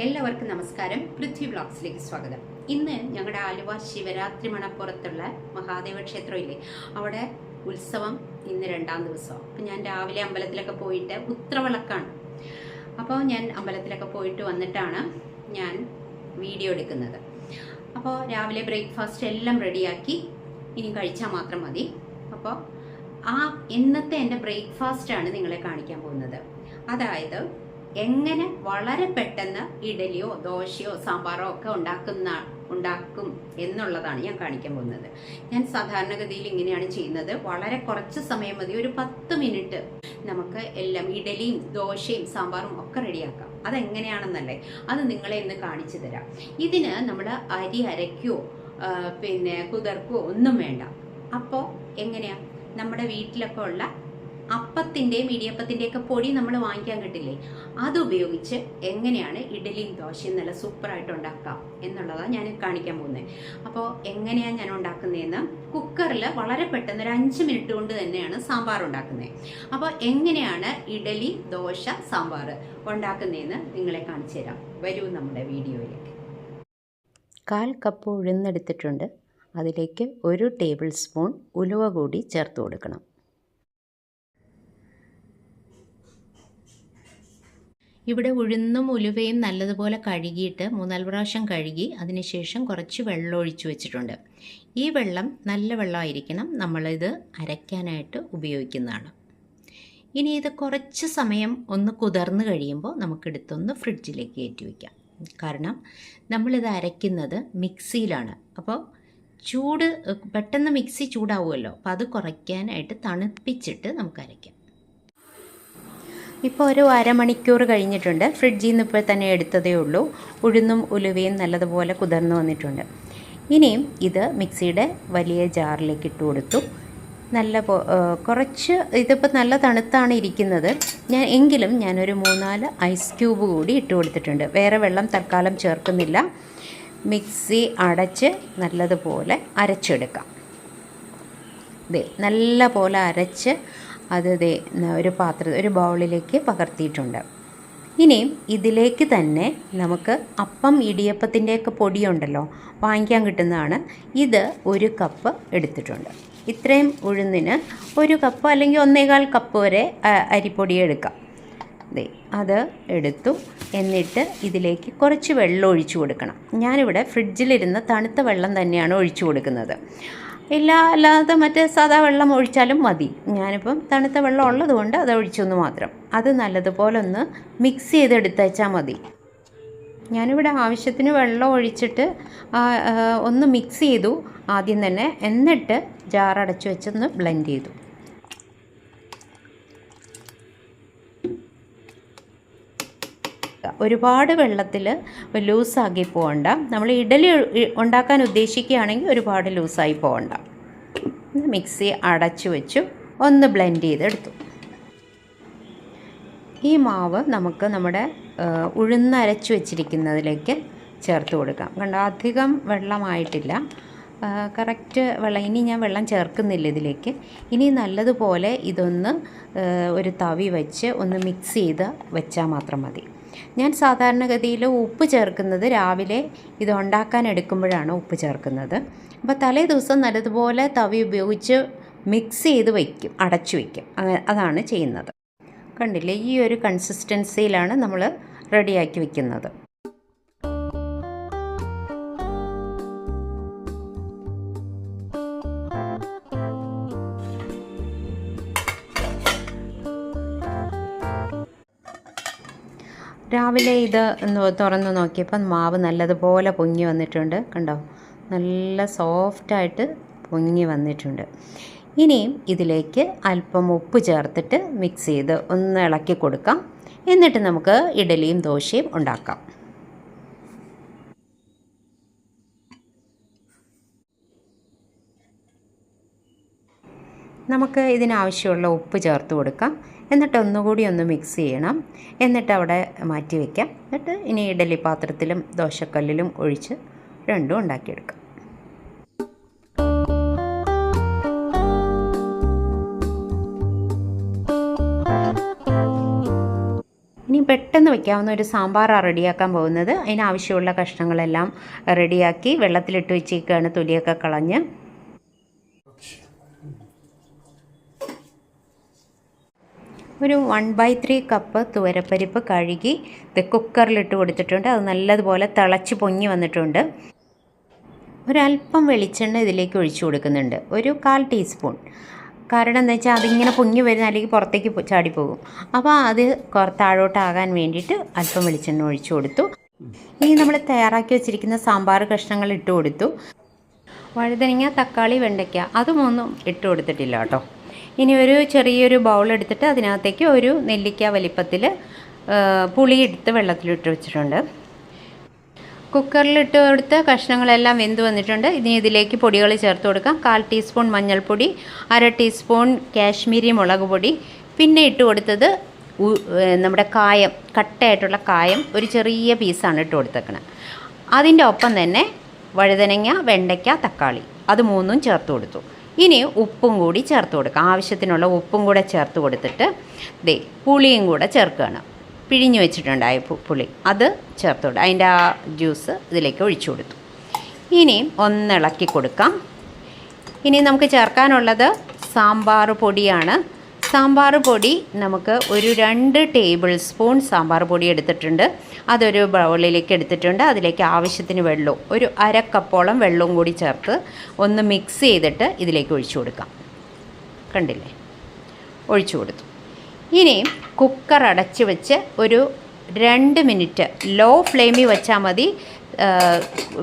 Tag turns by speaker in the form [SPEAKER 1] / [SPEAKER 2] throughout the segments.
[SPEAKER 1] എല്ലാവർക്കും നമസ്കാരം. പൃഥ്വി വ്ളോഗ്സിലേക്ക് സ്വാഗതം. ഇന്ന് ഞങ്ങളുടെ ആലുവ ശിവരാത്രി മണപ്പുറത്തുള്ള മഹാദേവ ക്ഷേത്രമില്ലേ, അവിടെ ഉത്സവം ഇന്ന് 2ാം ദിവസം. അപ്പം ഞാൻ രാവിലെ അമ്പലത്തിലൊക്കെ പോയിട്ട് ഉത്രവിളക്കാണ്. അപ്പോൾ ഞാൻ അമ്പലത്തിലൊക്കെ പോയിട്ട് വന്നിട്ടാണ് ഞാൻ വീഡിയോ എടുക്കുന്നത്. അപ്പോൾ രാവിലെ ബ്രേക്ക്ഫാസ്റ്റ് എല്ലാം റെഡിയാക്കി, ഇനി കഴിച്ചാൽ മാത്രം മതി. അപ്പോൾ ഇന്നത്തെ എൻ്റെ ബ്രേക്ക്ഫാസ്റ്റാണ് നിങ്ങളെ കാണിക്കാൻ പോകുന്നത്. അതായത് എങ്ങനെ വളരെ പെട്ടെന്ന് ഇഡലിയോ ദോശയോ സാമ്പാറോ ഒക്കെ ഉണ്ടാക്കും എന്നുള്ളതാണ് ഞാൻ കാണിക്കാൻ പോകുന്നത്. ഞാൻ സാധാരണഗതിയിൽ ഇങ്ങനെയാണ് ചെയ്യുന്നത്. വളരെ കുറച്ച് സമയം മതി, ഒരു 10 മിനിറ്റ് നമുക്ക് എല്ലാം ഇഡലിയും ദോശയും സാമ്പാറും ഒക്കെ റെഡിയാക്കാം. അതെങ്ങനെയാണെന്നല്ലേ, അത് നിങ്ങളെ ഇന്ന് കാണിച്ചു തരാം. ഇതിന് നമ്മൾ അരി അരയ്ക്കുകയോ കുതിർക്കുകയോ ഒന്നും വേണ്ട. അപ്പോൾ എങ്ങനെയാ, നമ്മുടെ വീട്ടിലൊക്കെ ഉള്ള അപ്പത്തിൻ്റെയും ഇടിയപ്പത്തിൻ്റെയൊക്കെ പൊടി നമ്മൾ വാങ്ങിക്കാൻ കിട്ടില്ലേ, അതുപയോഗിച്ച് എങ്ങനെയാണ് ഇഡലിയും ദോശയും നല്ല സൂപ്പറായിട്ട് ഉണ്ടാക്കാം എന്നുള്ളതാണ് ഞാൻ കാണിക്കാൻ പോകുന്നത്. അപ്പോൾ എങ്ങനെയാണ് ഞാൻ ഉണ്ടാക്കുന്നതെന്ന്, കുക്കറിൽ വളരെ പെട്ടെന്ന് ഒരു 5 മിനിറ്റ് കൊണ്ട് തന്നെയാണ് സാമ്പാർ ഉണ്ടാക്കുന്നത്. അപ്പോൾ എങ്ങനെയാണ് ഇഡലി ദോശ സാമ്പാർ ഉണ്ടാക്കുന്നതെന്ന് നിങ്ങളെ കാണിച്ചു തരാം. വരൂ നമ്മുടെ വീഡിയോയിലേക്ക്. 1/4 കപ്പ് ഉഴുന്നെടുത്തിട്ടുണ്ട്. അതിലേക്ക് 1 ടേബിൾ സ്പൂൺ ഉലുവ കൂടി ചേർത്ത് കൊടുക്കണം. ഇവിടെ ഉഴുന്നും ഉലുവയും നല്ലതുപോലെ കഴുകിയിട്ട് 3-4 പ്രാവശ്യം കഴുകി അതിനുശേഷം കുറച്ച് വെള്ളം ഒഴിച്ചു വെച്ചിട്ടുണ്ട്. ഈ വെള്ളം നല്ല വെള്ളമായിരിക്കണം, നമ്മളിത് അരയ്ക്കാനായിട്ട് ഉപയോഗിക്കുന്നതാണ്. ഇനി ഇത് കുറച്ച് സമയം ഒന്ന് കുതിർന്ന് കഴിയുമ്പോൾ നമുക്കെടുത്തൊന്ന് ഫ്രിഡ്ജിലേക്ക് കയറ്റി വയ്ക്കാം. കാരണം നമ്മളിത് അരയ്ക്കുന്നത് മിക്സിയിലാണ്. അപ്പോൾ പെട്ടെന്ന് മിക്സി ചൂടാവുമല്ലോ, അപ്പോൾ അത് കുറയ്ക്കാനായിട്ട് തണുപ്പിച്ചിട്ട് നമുക്ക് അരയ്ക്കാം. ഇപ്പോൾ ഒരു അരമണിക്കൂർ കഴിഞ്ഞിട്ടുണ്ട്. ഫ്രിഡ്ജിൽ നിന്ന് ഇപ്പോൾ തന്നെ എടുത്തതേ ഉള്ളൂ. ഉഴുന്നും ഉലുവയും നല്ലതുപോലെ കുതിർന്ന് വന്നിട്ടുണ്ട്. ഇനിയും ഇത് മിക്സിയുടെ വലിയ ജാറിലേക്ക് ഇട്ട് കൊടുത്തു. കുറച്ച് ഇതിപ്പോൾ നല്ല തണുത്താണ് ഇരിക്കുന്നത്. ഞാനൊരു 3-4 ഐസ് ക്യൂബ് കൂടി ഇട്ട് കൊടുത്തിട്ടുണ്ട്. വേറെ വെള്ളം തൽക്കാലം ചേർക്കുന്നില്ല. മിക്സി അടച്ച് നല്ലതുപോലെ അരച്ചെടുക്കാം. നല്ല പോലെ അരച്ച് അത് ഒരു ബൗളിലേക്ക് പകർത്തിയിട്ടുണ്ട്. ഇനിയും ഇതിലേക്ക് തന്നെ നമുക്ക് അപ്പം ഇടിയപ്പത്തിൻ്റെയൊക്കെ പൊടിയുണ്ടല്ലോ, വാങ്ങിക്കാൻ കിട്ടുന്നതാണ്. ഇത് 1 കപ്പ് എടുത്തിട്ടുണ്ട്. ഇത്രയും ഉഴുന്നിന് 1 കപ്പ് അല്ലെങ്കിൽ 1.25 കപ്പ് വരെ അരിപ്പൊടി എടുക്കാം. അത് എടുത്തു. എന്നിട്ട് ഇതിലേക്ക് കുറച്ച് വെള്ളം ഒഴിച്ചു കൊടുക്കണം. ഞാനിവിടെ ഫ്രിഡ്ജിലിരുന്ന തണുത്ത വെള്ളം തന്നെയാണ് ഒഴിച്ചു കൊടുക്കുന്നത്. അല്ലാതെ മറ്റേ സാധാ വെള്ളം ഒഴിച്ചാലും മതി. ഞാനിപ്പം തണുത്ത വെള്ളം ഉള്ളതുകൊണ്ട് അത് ഒഴിച്ചൊന്ന് മാത്രം. അത് നല്ലതുപോലെ ഒന്ന് മിക്സ് ചെയ്തെടുത്തേച്ചാൽ മതി. ഞാനിവിടെ ആവശ്യത്തിന് വെള്ളം ഒഴിച്ചിട്ട് ഒന്ന് മിക്സ് ചെയ്തു ആദ്യം തന്നെ. എന്നിട്ട് ജാറടച്ച് വെച്ചൊന്ന് ബ്ലെൻഡ് ചെയ്തു. ഒരുപാട് വെള്ളത്തിൽ ലൂസാക്കി പോകണ്ട. നമ്മൾ ഇഡലി ഉണ്ടാക്കാൻ ഉദ്ദേശിക്കുകയാണെങ്കിൽ ഒരുപാട് ലൂസായി പോകണ്ട. മിക്സി അടച്ചു വെച്ചു, ഒന്ന് ബ്ലെൻഡ് ചെയ്തെടുത്തു. ഈ മാവ് നമുക്ക് നമ്മുടെ ഉഴുന്നരച്ച് വെച്ചിരിക്കുന്നതിലേക്ക് ചേർത്ത് കൊടുക്കാം. കണ്ടോ, അധികം വെള്ളമായിട്ടില്ല, കറക്റ്റ് വെള്ളം. ഇനി ഞാൻ വെള്ളം ചേർക്കുന്നില്ല ഇതിലേക്ക്. ഇനി നല്ലതുപോലെ ഇതൊന്ന് ഒരു തവി വെച്ച് ഒന്ന് മിക്സ് ചെയ്ത് വെച്ചാൽ മാത്രം മതി. ഞാൻ സാധാരണഗതിയിൽ ഉപ്പ് ചേർക്കുന്നത് രാവിലെ ഇത് ഉണ്ടാക്കാൻ എടുക്കുമ്പോഴാണ് ഉപ്പ് ചേർക്കുന്നത്. അപ്പോൾ തലേ ദിവസം നല്ലതുപോലെ തവി ഉപയോഗിച്ച് മിക്സ് ചെയ്ത് വയ്ക്കും, അടച്ചു വയ്ക്കും. അതാണ് ചെയ്യുന്നത്. കണ്ടില്ലേ, ഈ ഒരു കൺസിസ്റ്റൻസിയിലാണ് നമ്മൾ റെഡിയാക്കി വയ്ക്കുന്നത്. രാവിലെ ഇത് തുറന്ന് നോക്കിയപ്പോൾ മാവ് നല്ലതുപോലെ പൊങ്ങി വന്നിട്ടുണ്ട്. കണ്ടോ, നല്ല സോഫ്റ്റായിട്ട് പൊങ്ങി വന്നിട്ടുണ്ട്. ഇനിയും ഇതിലേക്ക് അല്പം ഉപ്പ് ചേർത്തിട്ട് മിക്സ് ചെയ്ത് ഒന്ന് ഇളക്കി കൊടുക്കാം. എന്നിട്ട് നമുക്ക് ഇഡലിയും ദോശയും ഉണ്ടാക്കാം. നമുക്ക് ഇതിനാവശ്യമുള്ള ഉപ്പ് ചേർത്ത് കൊടുക്കാം. എന്നിട്ട് ഒന്നുകൂടി ഒന്ന് മിക്സ് ചെയ്യണം. എന്നിട്ട് അവിടെ മാറ്റി വയ്ക്കാം. എന്നിട്ട് ഇനി ഇഡലി പാത്രത്തിലും ദോശക്കല്ലിലും ഒഴിച്ച് രണ്ടും ഉണ്ടാക്കിയെടുക്കാം. ഇനി പെട്ടെന്ന് വയ്ക്കാവുന്ന ഒരു സാമ്പാറാണ് റെഡിയാക്കാൻ പോകുന്നത്. അതിനാവശ്യമുള്ള കഷ്ണങ്ങളെല്ലാം റെഡിയാക്കി വെള്ളത്തിലിട്ട് വെച്ചേക്കാണ്, തൊലിയൊക്കെ കളഞ്ഞ്. ഒരു 1/3 കപ്പ് തുവരപ്പരിപ്പ് കഴുകി കുക്കറിലിട്ട് കൊടുത്തിട്ടുണ്ട്. അത് നല്ലതുപോലെ തിളച്ച് പൊങ്ങി വന്നിട്ടുണ്ട്. ഒരല്പം വെളിച്ചെണ്ണ ഇതിലേക്ക് ഒഴിച്ചു കൊടുക്കുന്നുണ്ട്, ഒരു 1/4 ടീസ്പൂൺ. കാരണം എന്താ വെച്ചാൽ അതിങ്ങനെ പൊങ്ങി വരുന്ന, അല്ലെങ്കിൽ പുറത്തേക്ക് ചാടിപ്പോകും. അപ്പോൾ അത് താഴോട്ടാകാൻ വേണ്ടിയിട്ട് അല്പം വെളിച്ചെണ്ണ ഒഴിച്ചു കൊടുത്തു. ഇനി നമ്മൾ തയ്യാറാക്കി വെച്ചിരിക്കുന്ന സാമ്പാർ കഷ്ണങ്ങൾ ഇട്ട് കൊടുത്തു. വഴുതനങ്ങ, തക്കാളി, വെണ്ടയ്ക്ക അതുമൊന്നും ഇട്ട് കൊടുത്തിട്ടില്ല കേട്ടോ. ഇനി ഒരു ചെറിയൊരു ബൗൾ എടുത്തിട്ട് അതിനകത്തേക്ക് ഒരു നെല്ലിക്ക വലിപ്പത്തിൽ പുളി എടുത്ത് വെള്ളത്തിലിട്ട് വെച്ചിട്ടുണ്ട്. കുക്കറിലിട്ട് കൊടുത്ത് കഷ്ണങ്ങളെല്ലാം വെന്ത് വന്നിട്ടുണ്ട്. ഇനി ഇതിലേക്ക് പൊടികൾ ചേർത്ത് കൊടുക്കാം. 1/4 ടീസ്പൂൺ മഞ്ഞൾപ്പൊടി, 1/2 ടീസ്പൂൺ കാശ്മീരി മുളക് പൊടി, പിന്നെ ഇട്ട് കൊടുത്തത് നമ്മുടെ കായം, കട്ടയായിട്ടുള്ള കായം ഒരു ചെറിയ പീസാണ് ഇട്ട് കൊടുത്തേക്കണത്. അതിൻ്റെ ഒപ്പം തന്നെ വഴുതനങ്ങ, വെണ്ടയ്ക്ക, തക്കാളി അത് മൂന്നും ചേർത്ത് കൊടുത്തു. ഇനി ഉപ്പും കൂടി ചേർത്ത് കൊടുക്കാം. ആവശ്യത്തിനുള്ള ഉപ്പും കൂടെ ചേർത്ത് കൊടുത്തിട്ട് പുളിയും കൂടെ ചേർക്കുകയാണ്. പിഴിഞ്ഞ് വെച്ചിട്ടുണ്ടായ പുളി അത് ചേർത്ത് കൊടുക്കും. അതിൻ്റെ ആ ജ്യൂസ് ഇതിലേക്ക് ഒഴിച്ചു കൊടുത്തു. ഇനി ഒന്നിളക്കി കൊടുക്കാം. ഇനി നമുക്ക് ചേർക്കാനുള്ളത് സാമ്പാർ പൊടിയാണ്. സാമ്പാർ പൊടി നമുക്ക് ഒരു 2 ടേബിൾ സ്പൂൺ സാമ്പാർ പൊടി എടുത്തിട്ടുണ്ട്. അതൊരു ബൗളിലേക്ക് എടുത്തിട്ടുണ്ട്. അതിലേക്ക് ആവശ്യത്തിന് വെള്ളവും, ഒരു 1/2 കപ്പോളം വെള്ളവും കൂടി ചേർത്ത് ഒന്ന് മിക്സ് ചെയ്തിട്ട് ഇതിലേക്ക് ഒഴിച്ചു കൊടുക്കാം. കണ്ടില്ലേ, ഒഴിച്ചു കൊടുത്തു. ഇനി കുക്കർ അടച്ച് വെച്ച് ഒരു 2 മിനിറ്റ് ലോ ഫ്ലെയിമിൽ വെച്ചാൽ മതി.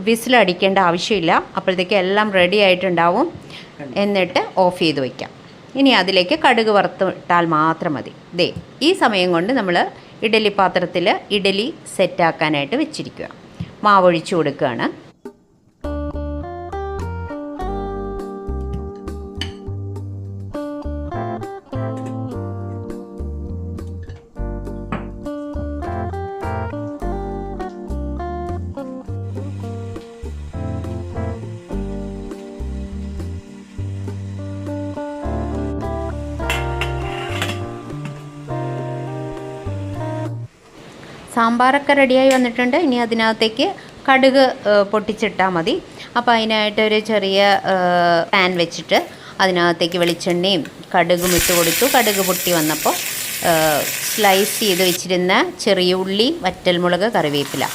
[SPEAKER 1] വിസിലടിക്കേണ്ട ആവശ്യമില്ല. അപ്പോഴത്തേക്ക് എല്ലാം റെഡി ആയിട്ടുണ്ടാവും. എന്നിട്ട് ഓഫ് ചെയ്ത് വയ്ക്കാം. ഇനി അതിലേക്ക് കടുക് വറുത്തിട്ടാൽ മാത്രം മതി. ഈ സമയം കൊണ്ട് നമ്മൾ ഇഡലി പാത്രത്തിൽ ഇഡലി സെറ്റാക്കാനായിട്ട് വെച്ചിരിക്കുക. മാവൊഴിച്ച് കൊടുക്കുകയാണ്. സാമ്പാറൊക്കെ റെഡിയായി വന്നിട്ടുണ്ട്. ഇനി അതിനകത്തേക്ക് കടുക് പൊട്ടിച്ചിട്ടാൽ മതി. അപ്പോൾ അതിനായിട്ട് ഒരു ചെറിയ പാൻ വെച്ചിട്ട് അതിനകത്തേക്ക് വെളിച്ചെണ്ണയും കടുകും ഇട്ട് കൊടുത്തു. കടുക് പൊട്ടി വന്നപ്പോൾ സ്ലൈസ് ചെയ്ത് വെച്ചിരുന്ന ചെറിയ ഉള്ളി, വറ്റൽമുളക്, കറിവേപ്പില.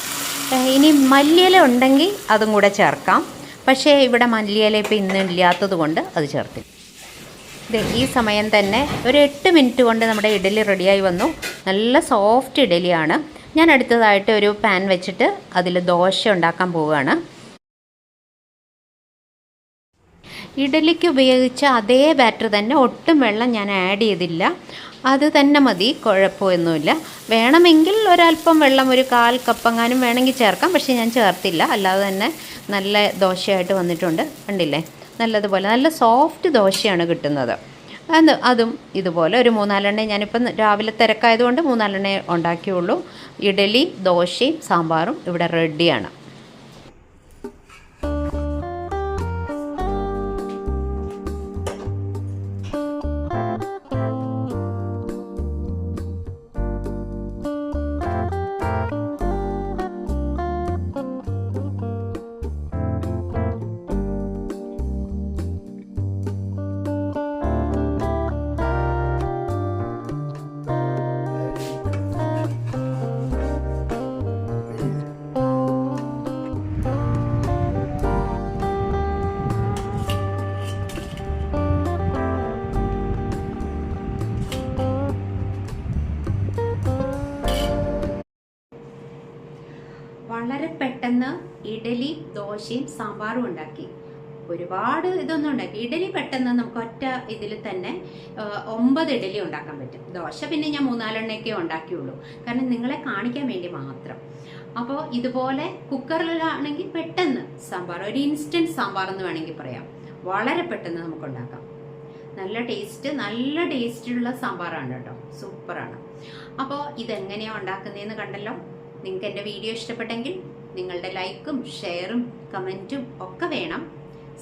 [SPEAKER 1] ഇനി മല്ലിയില ഉണ്ടെങ്കിൽ അതും കൂടെ ചേർക്കാം. പക്ഷേ ഇവിടെ മല്ലിയില ഇപ്പോൾ ഇന്ന് ഇല്ലാത്തത് കൊണ്ട് അത് ചേർത്തില്ല. ഈ സമയം തന്നെ ഒരു 8 മിനിറ്റ് കൊണ്ട് നമ്മുടെ ഇഡലി റെഡിയായി വന്നു. നല്ല സോഫ്റ്റ് ഇഡലിയാണ്. ഞാൻ അടുത്തതായിട്ട് ഒരു പാൻ വെച്ചിട്ട് അതിൽ ദോശ ഉണ്ടാക്കാൻ പോവുകയാണ്. ഇഡലിക്ക് ഉപയോഗിച്ച അതേ ബാറ്റർ തന്നെ, ഒട്ടും വെള്ളം ഞാൻ ആഡ് ചെയ്തില്ല. അത് തന്നെ മതി, കുഴപ്പമൊന്നുമില്ല. വേണമെങ്കിൽ ഒരല്പം വെള്ളം, ഒരു 1/4 കപ്പെങ്ങാനും വേണമെങ്കിൽ ചേർക്കാം. പക്ഷേ ഞാൻ ചേർത്തില്ല. അല്ലാതെ തന്നെ നല്ല ദോശയായിട്ട് വന്നിട്ടുണ്ട്. കണ്ടില്ലേ, നല്ലതുപോലെ നല്ല സോഫ്റ്റ് ദോശയാണ് കിട്ടുന്നത്. അതും ഇതുപോലെ ഒരു 3-4 ഞാനിപ്പം രാവിലെ തിരക്കായതുകൊണ്ട് 3-4 ഉണ്ടാക്കിയുള്ളൂ. ഇഡലി, ദോശയും സാമ്പാറും ഇവിടെ റെഡിയാണ്. വളരെ പെട്ടെന്ന് ഇഡലി, ദോശയും സാമ്പാറും ഉണ്ടാക്കി. ഒരുപാട് ഇതൊന്നും ഉണ്ടാക്കി. ഇഡലി പെട്ടെന്ന് നമുക്ക് ഒറ്റ ഇതിൽ തന്നെ 9 ഇഡലി ഉണ്ടാക്കാൻ പറ്റും. ദോശ പിന്നെ ഞാൻ 3-4 ഉണ്ടാക്കിയുള്ളൂ, കാരണം നിങ്ങളെ കാണിക്കാൻ വേണ്ടി മാത്രം. അപ്പോൾ ഇതുപോലെ കുക്കറിലാണെങ്കിൽ പെട്ടെന്ന് സാമ്പാർ, ഒരു ഇൻസ്റ്റൻറ്റ് സാമ്പാർ എന്ന് വേണമെങ്കിൽ പറയാം, വളരെ പെട്ടെന്ന് നമുക്ക് ഉണ്ടാക്കാം. നല്ല ടേസ്റ്റുള്ള സാമ്പാറാണ് കേട്ടോ, സൂപ്പറാണ്. അപ്പോൾ ഇതെങ്ങനെയാണ് ഉണ്ടാക്കുന്നതെന്ന് കണ്ടല്ലോ. നിങ്ങൾക്ക് എൻ്റെ വീഡിയോ ഇഷ്ടപ്പെട്ടെങ്കിൽ നിങ്ങളുടെ ലൈക്കും ഷെയറും കമൻറ്റും ഒക്കെ വേണം.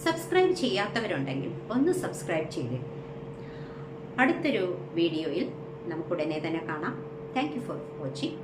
[SPEAKER 1] സബ്സ്ക്രൈബ് ചെയ്യാത്തവരുണ്ടെങ്കിൽ ഒന്ന് സബ്സ്ക്രൈബ് ചെയ്തേ. അടുത്തൊരു വീഡിയോയിൽ നമുക്കുടനെ തന്നെ കാണാം. Thank you for watching.